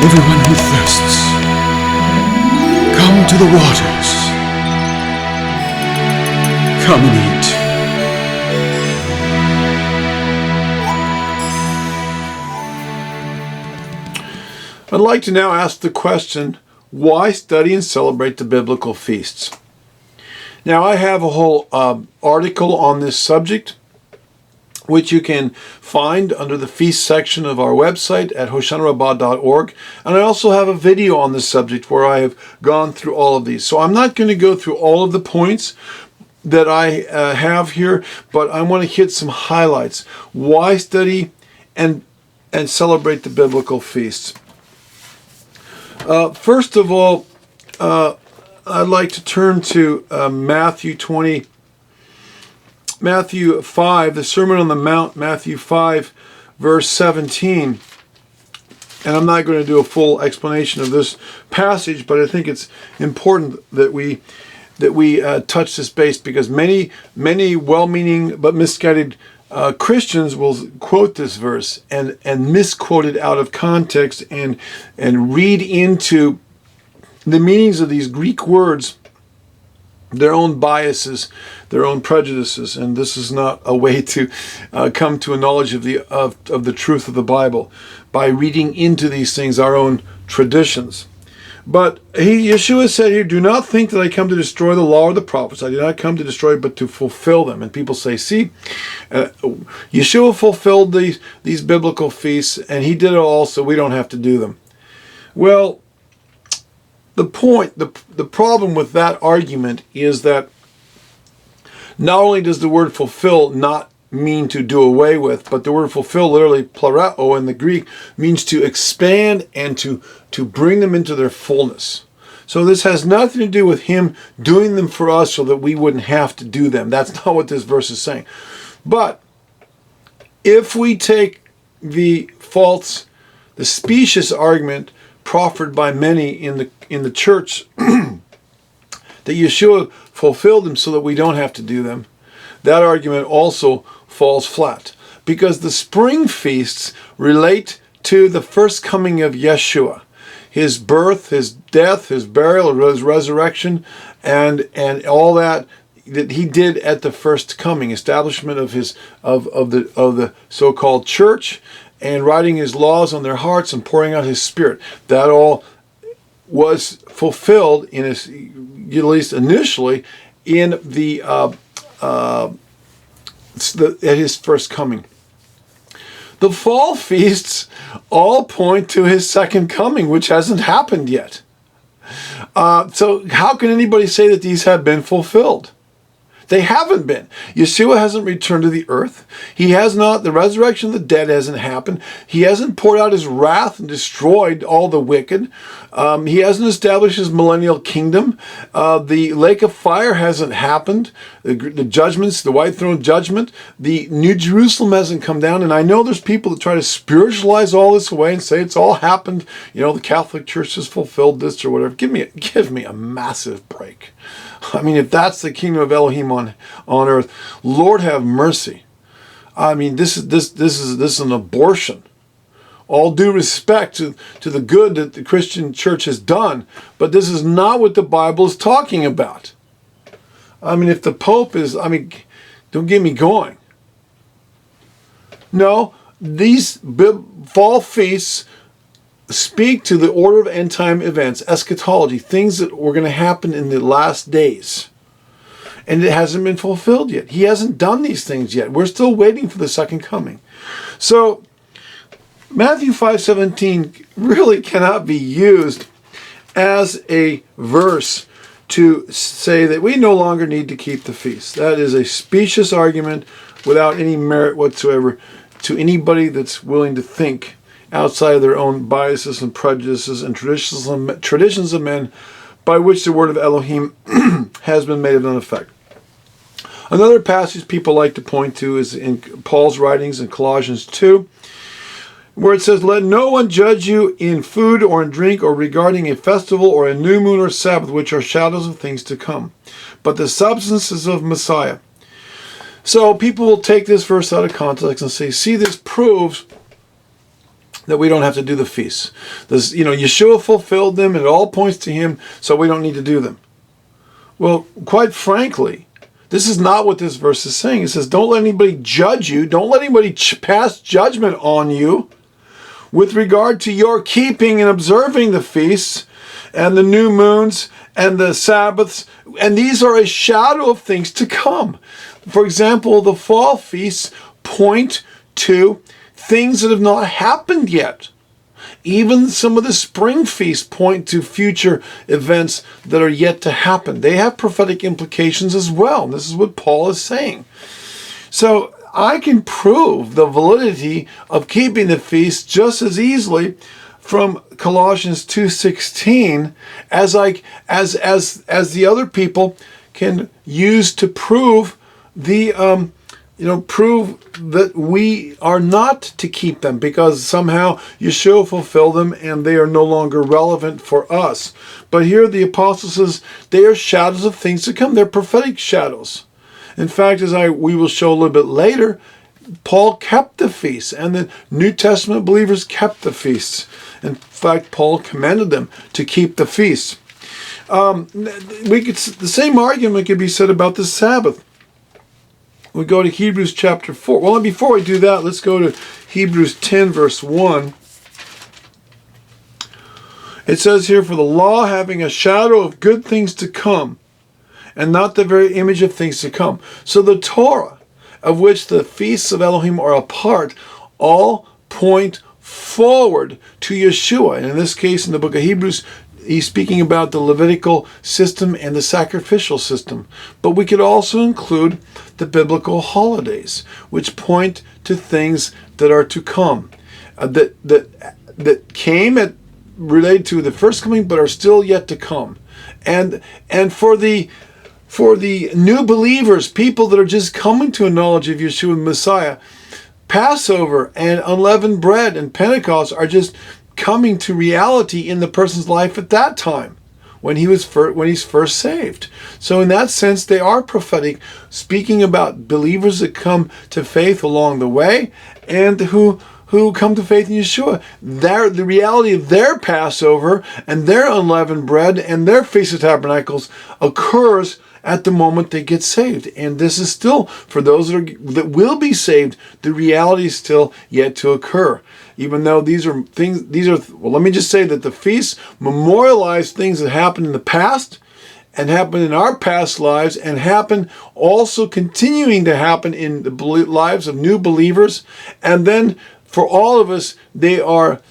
Everyone who thirsts, come to the waters. Come and eat. I'd like to now ask the question, why study and celebrate the biblical feasts? Now, I have a whole article on this subject, which you can find under the feast section of our website at hoshanarabbah.org. And I also have a video on this subject where I have gone through all of these. So I'm not going to go through all of the points that I have here, but I want to hit some highlights. Why study and celebrate the biblical feasts? First of all, I'd like to turn to Matthew 5, the Sermon on the Mount, Matthew 5, verse 17. And I'm not going to do a full explanation of this passage, but I think it's important that we touch this base, because many well-meaning but misguided Christians will quote this verse and misquote it out of context and read into the meanings of these Greek words their own biases, their own prejudices, and this is not a way to come to a knowledge of the truth of the Bible, by reading into these things our own traditions. But Yeshua said here, "Do not think that I come to destroy the law or the prophets. I did not come to destroy, but to fulfill them." And people say, see, Yeshua fulfilled these biblical feasts, and he did it all, so we don't have to do them. Well, the problem with that argument is that not only does the word fulfill not mean to do away with, but the word fulfill, literally plerao in the Greek, means to expand and to bring them into their fullness. So this has nothing to do with him doing them for us so that we wouldn't have to do them. That's not what this verse is saying. But if we take the specious argument proffered by many in the church that Yeshua fulfilled them so that we don't have to do them, that argument also falls flat, because the spring feasts relate to the first coming of Yeshua, his birth, his death, his burial, his resurrection, and all that he did at the first coming, establishment of the so-called church, and writing his laws on their hearts and pouring out his Spirit. That all was fulfilled at least initially in at his first coming. The fall feasts all point to his second coming, which hasn't happened yet. So how can anybody say that these have been fulfilled? They haven't been. Yeshua hasn't returned to the earth. He has not. The resurrection of the dead hasn't happened. He hasn't poured out his wrath and destroyed all the wicked. He hasn't established his millennial kingdom. The lake of fire hasn't happened. The judgments, the white throne judgment, the New Jerusalem hasn't come down. And I know there's people that try to spiritualize all this away and say it's all happened. You know, the Catholic Church has fulfilled this or whatever. Give me a massive break. I mean, if that's the kingdom of Elohim on earth, Lord have mercy. I mean, this is an abortion. All due respect to the good that the Christian church has done, but this is not what the Bible is talking about. I mean, if the Pope is, don't get me going. No, these fall feasts speak to the order of end time events, eschatology, things that were going to happen in the last days. And it hasn't been fulfilled yet. He hasn't done these things yet. We're still waiting for the second coming. So Matthew 5:17 really cannot be used as a verse to say that we no longer need to keep the feast. That is a specious argument without any merit whatsoever to anybody that's willing to think outside of their own biases and prejudices and traditions of men, by which the word of Elohim has been made of none effect. Another passage people like to point to is in Paul's writings in Colossians 2, where it says, "Let no one judge you in food or in drink or regarding a festival or a new moon or Sabbath, which are shadows of things to come, but the substances of Messiah." So people will take this verse out of context and say, see, this proves that we don't have to do the feasts. This, Yeshua fulfilled them, and it all points to him, so we don't need to do them. Well, quite frankly, this is not what this verse is saying. It says, don't let anybody judge you. Don't let anybody pass judgment on you with regard to your keeping and observing the feasts and the new moons and the Sabbaths. And these are a shadow of things to come. For example, the fall feasts point to things that have not happened yet. Even some of the spring feasts point to future events that are yet to happen. They have prophetic implications as well. And this is what Paul is saying. So I can prove the validity of keeping the feast just as easily from Colossians 2:16 as the other people can use to prove prove that we are not to keep them because somehow Yeshua fulfilled them and they are no longer relevant for us. But here the apostle says they are shadows of things to come. They're prophetic shadows. In fact, we will show a little bit later, Paul kept the feasts and the New Testament believers kept the feasts. In fact, Paul commanded them to keep the feasts. The same argument could be said about the Sabbath. We go to Hebrews chapter 4. Well, before we do that, let's go to Hebrews 10, verse 1. It says here, for the law having a shadow of good things to come, and not the very image of things to come. So the Torah, of which the feasts of Elohim are a part, all point forward to Yeshua. And in this case, in the book of Hebrews, he's speaking about the Levitical system and the sacrificial system. But we could also include the biblical holidays, which point to things that are to come, that came related to the first coming, but are still yet to come. And for the new believers, people that are just coming to a knowledge of Yeshua and Messiah, Passover and unleavened bread and Pentecost are just coming to reality in the person's life at that time when he's first saved. So in that sense, they are prophetic, speaking about believers that come to faith along the way and who come to faith in Yeshua. The reality of their Passover and their unleavened bread and their Feast of Tabernacles occurs at the moment they get saved. And this is still, for those that will be saved, the reality is still yet to occur. Even though let me just say that the feasts memorialize things that happened in the past and happened in our past lives and happen also continuing to happen in the lives of new believers. And then for all of us, they are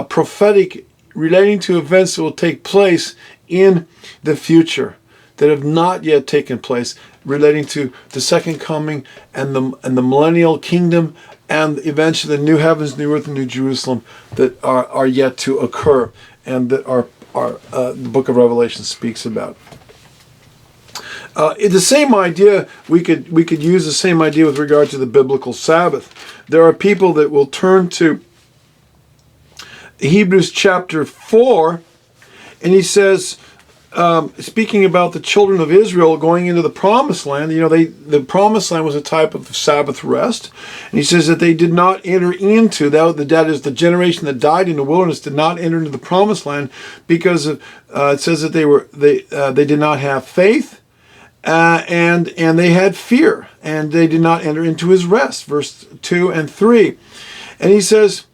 prophetic, relating to events that will take place in the future that have not yet taken place, relating to the second coming and the millennial kingdom and eventually the new heavens, new earth, and new Jerusalem that are yet to occur and that the book of Revelation speaks about. The same idea, we could use the same idea with regard to the biblical Sabbath. There are people that will turn to Hebrews chapter 4, and he says, speaking about the children of Israel going into the promised land, the promised land was a type of Sabbath rest. And he says that they did not enter into, that is the generation that died in the wilderness did not enter into the promised land because of, it says that they did not have faith and they had fear and they did not enter into his rest. Verse 2 and 3. And he says,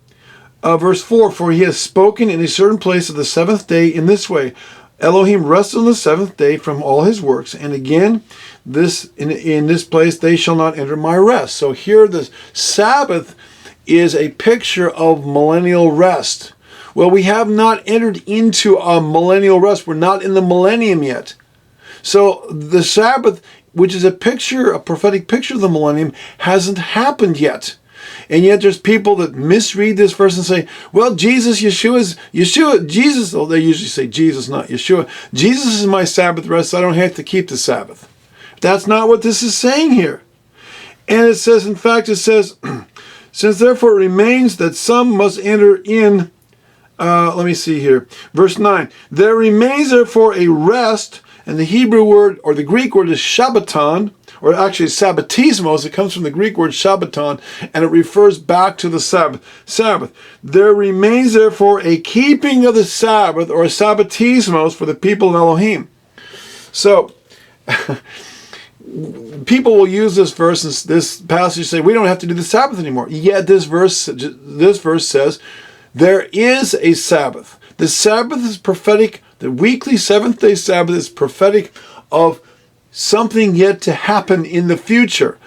verse 4, for he has spoken in a certain place of the seventh day in this way, Elohim rested on the seventh day from all his works, and again, in this place they shall not enter my rest. So here the Sabbath is a picture of millennial rest. Well, we have not entered into a millennial rest. We're not in the millennium yet. So the Sabbath, which is a prophetic picture of the millennium, hasn't happened yet. And yet there's people that misread this verse and say, well, Jesus, Jesus, oh, they usually say Jesus, not Yeshua. Jesus is my Sabbath rest, so I don't have to keep the Sabbath. That's not what this is saying here. And it says, since therefore it remains that some must enter in let me see here. Verse 9. There remains therefore a rest, and the Hebrew word, or the Greek word is Shabbaton, or actually Sabbatismos. It comes from the Greek word Shabbaton, and it refers back to the Sabbath. There remains therefore a keeping of the Sabbath, or a Sabbatismos, for the people of Elohim. So, people will use this verse and this passage and say, we don't have to do the Sabbath anymore. Yet this verse says, there is a Sabbath. The Sabbath is prophetic. The weekly seventh-day Sabbath is prophetic of something yet to happen in the future.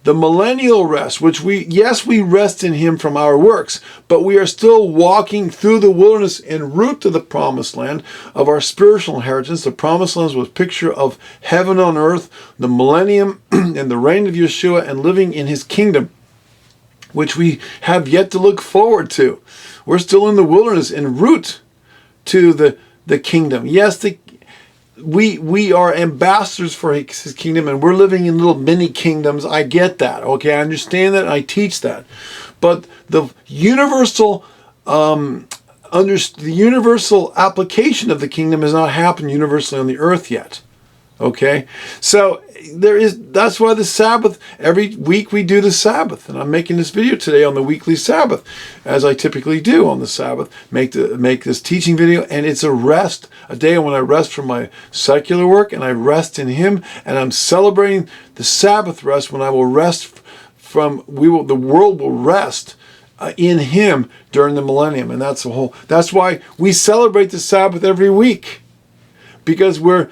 The millennial rest, which we rest in him from our works, but we are still walking through the wilderness en route to the promised land of our spiritual inheritance. The promised land was a picture of heaven on earth, the millennium and the reign of Yeshua, and living in his kingdom, which we have yet to look forward to. We're still in the wilderness en route to the kingdom. Yes, we are ambassadors for his kingdom, and we're living in little mini kingdoms. I get that. Okay, I understand that. I teach that. But the universal application of the kingdom has not happened universally on the earth yet. Okay, so that's why the Sabbath, every week we do the Sabbath, and I'm making this video today on the weekly Sabbath, as I typically do on the Sabbath, make this teaching video, and it's a day when I rest from my secular work, and I rest in him, and I'm celebrating the Sabbath rest when I will rest the world will rest in him during the millennium, and that's why we celebrate the Sabbath every week, because we're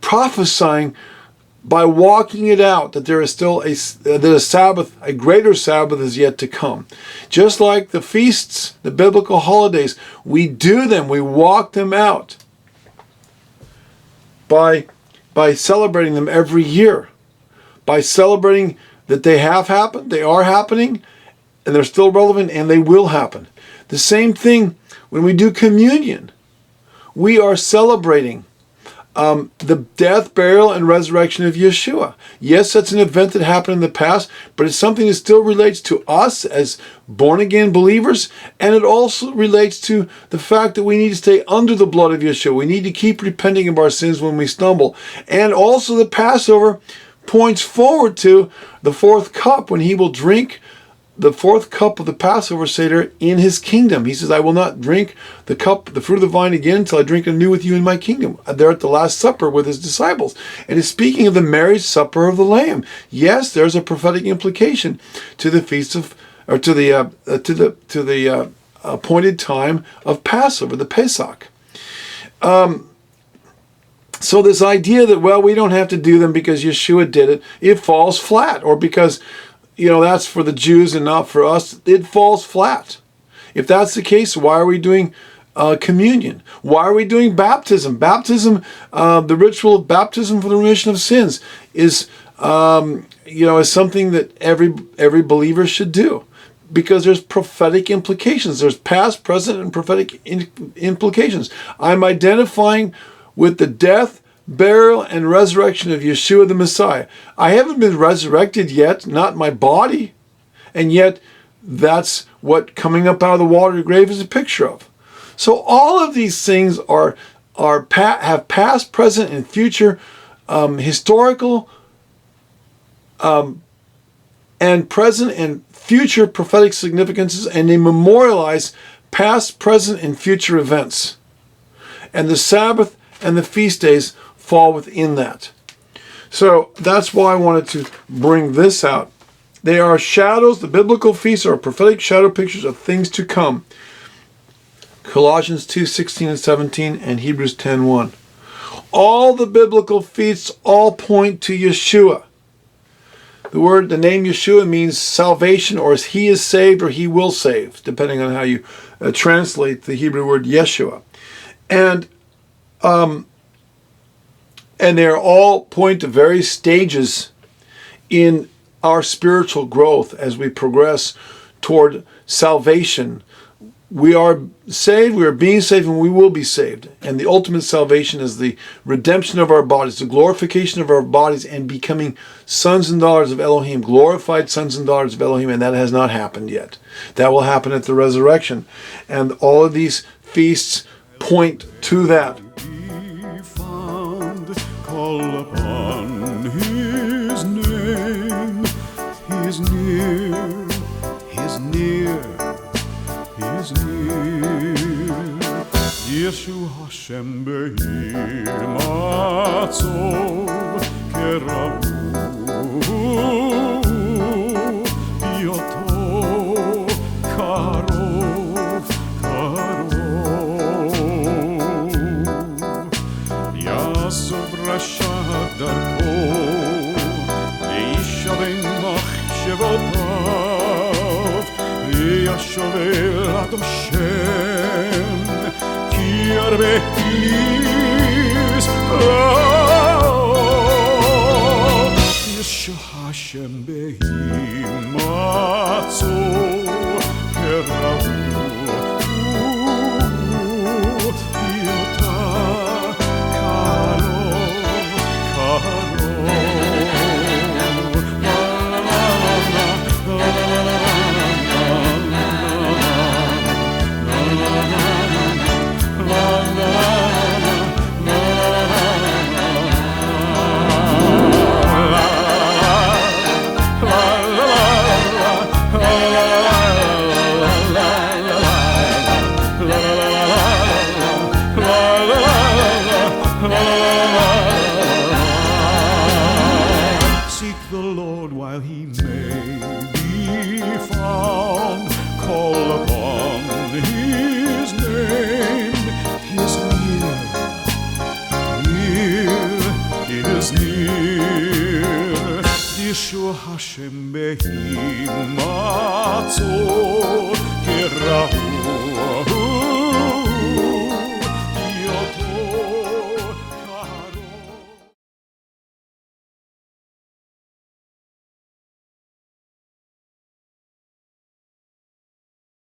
prophesying by walking it out that there is still a Sabbath, a greater Sabbath is yet to come. Just like the feasts, the biblical holidays, we do them, we walk them out by celebrating them every year, by celebrating that they have happened, they are happening, and they're still relevant, and they will happen. The same thing when we do communion. We are celebrating the death, burial, and resurrection of Yeshua. Yes, that's an event that happened in the past, but it's something that still relates to us as born-again believers, and it also relates to the fact that we need to stay under the blood of Yeshua. We need to keep repenting of our sins when we stumble. And also the Passover points forward to the fourth cup, when he will drink the fourth cup of the Passover Seder in his kingdom. He says, I will not drink the cup, the fruit of the vine again, until I drink anew with you in my kingdom. There at the Last Supper with his disciples. And he's speaking of the marriage supper of the Lamb. Yes, there's a prophetic implication to the feast of, or to the appointed time of Passover, the Pesach. So this idea that, well, we don't have to do them because Yeshua did it, it falls flat. Or because, that's for the Jews and not for us, it falls flat. If that's the case, why are we doing communion? Why are we doing baptism? Baptism, the ritual of baptism for the remission of sins is something that every believer should do, because there's prophetic implications. There's past, present, and prophetic implications. I'm identifying with the death, burial, and resurrection of Yeshua the Messiah. I haven't been resurrected yet, not my body, and yet that's what coming up out of the watery grave is a picture of. So all of these things have past, present, and future historical and present and future prophetic significances, and they memorialize past, present, and future events. And the Sabbath and the feast days fall within that. So that's why I wanted to bring this out. They are shadows. The biblical feasts are prophetic shadow pictures of things to come. Colossians 2:16 and 17 and Hebrews 10:1. All the biblical feasts all point to Yeshua. The name Yeshua means salvation, or he is saved, or he will save, depending on how you translate the Hebrew word Yeshua. And they are all point to various stages in our spiritual growth as we progress toward salvation we are saved, we are being saved, and we will be saved. And the ultimate salvation is the redemption of our bodies, the glorification of our bodies, and becoming sons and daughters of Elohim, glorified sons and daughters of Elohim, and that has not happened yet. That will happen at the resurrection. And all of these feasts point to that. Be found, call upon his name. He's near, he's near, he's near. Yeshu Hashem behimatzov kerahu yoto karov karov yasov rasha darko leishavim machshevotav yashovel ad Hashem ki arbe is Yeshu Hashem behimatzo kerahu yota karo Seek the Lord while he may be found. Call upon his name. He is near, he is near. Yeshu Hashem behimatzo kerahu